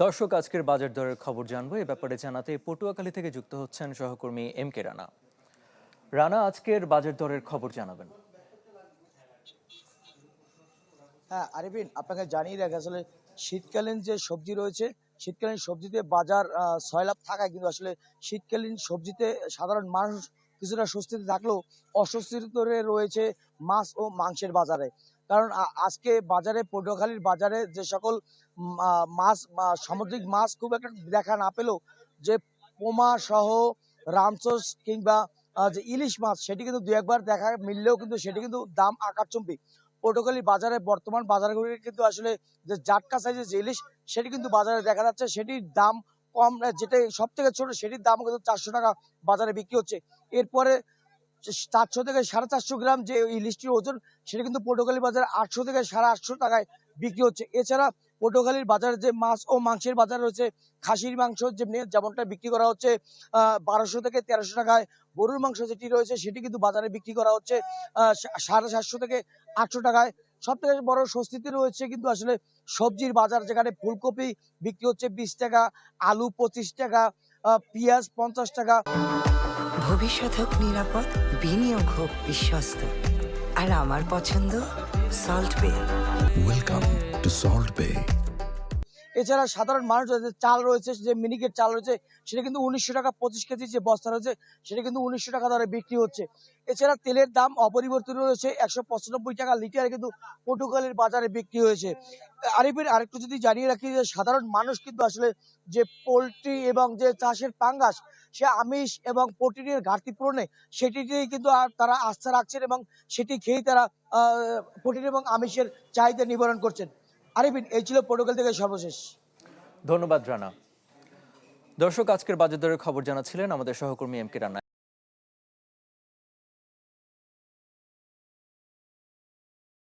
দর্শক, আজকের বাজার দরের খবর জানবো। এ ব্যাপারে জানাতে পটুয়াখালী থেকে যুক্ত হচ্ছেন সহকর্মী এম কে রানা। রানা, আজকের বাজার দরের খবর জানাবেন। হ্যাঁ আরিফিন, আপনাকে জানিয়ে রাখি আসলে শীতকালীন যে সবজি রয়েছে, শীতকালীন সবজিতে বাজার সয়লাভ থাকায় কিন্তু আসলে শীতকালীন সবজিতে সাধারণ মানুষ কিছুটা স্বস্তিতে থাকলেও অস্বস্তিতে রয়েছে মাছ ও মাংসের বাজারে। কারণ আজকে বাজারে, পটুয়াখালীর বাজারে যে সকল মাছ, সামুদ্রিক মাছ খুব একটা দেখা না পেলেও যে পোমা সহ রামচোস কিংবা যে ইলিশ মাছ, সেটি কিন্তু দু একবার দেখা মিললেও কিন্তু সেটি কিন্তু দাম আকাশচুম্বী। পটুয়াখালী বাজারে বর্তমান বাজারগুলি কিন্তু আসলে যে জাটকা সাইজের যে ইলিশ, সেটি কিন্তু বাজারে দেখা যাচ্ছে সেটির দাম কম, যেটা সব থেকে ছোট সেটির দাম কিন্তু 400 টাকা বাজারে বিক্রি হচ্ছে। এরপরে 400 থেকে 450 গ্রাম যে ইলিশটির ওজন, সেটা কিন্তু পটুয়াখালী বাজারে 800 থেকে 850 টাকায় বিক্রি হচ্ছে। এছাড়া পটুয়াখালীর বাজারে যে মাছ ও মাংসের বাজার রয়েছে, খাসির মাংস যেমনটা বিক্রি করা হচ্ছে 1200 থেকে 1300 টাকায়, গরুর মাংস যেটি রয়েছে সেটি কিন্তু বাজারে বিক্রি করা হচ্ছে 750 থেকে 800 টাকায়। সব থেকে বড় স্বস্তিতে রয়েছে কিন্তু আসলে সবজির বাজার, যেখানে ফুলকপি বিক্রি হচ্ছে 20 টাকা, আলু 25 টাকা, পেঁয়াজ 50 টাকা। ভবিষ্যৎ হোক নিরাপদ, বিনিয়োগ হোক বিশ্বস্ত, আর আমার পছন্দ সল্ট বে। ওয়েলকাম টু সল্ট বে। এছাড়া সাধারণ মানুষ যে চাল রয়েছে, যে মিনিকেট চাল রয়েছে, সেটা কিন্তু 1900 টাকা 25 কেজি যে বস্তা রয়েছে, সেটা কিন্তু 1900 টাকা দরে বিক্রি হচ্ছে। এছাড়া তেলের দাম অপরিবর্তিত রয়েছে, 195 টাকা লিটার কিন্তু পটুয়াখালীর বাজারে বিক্রি হয়েছে। আরিফের আরেকটু যদি জানিয়ে রাখি যে সাধারণ মানুষ কিন্তু আসলে যে পোলট্রি এবং যে চাষের পাঙ্গাস, সে আমিষ এবং প্রোটিনের ঘাটতি পূরণে সেটিতেই কিন্তু তারা আস্থা রাখছেন এবং সেটি খেয়েই তারা প্রোটিন এবং আমিষের চাহিদা নিবারণ করছেন। আরিফিন, এই ছিল পটুয়াখালী থেকে সর্বশেষ। ধন্যবাদ রানা। দর্শক, আজকের বাজার দরের খবর জানাচ্ছিলেন আমাদের সহকর্মী এম কে রানা।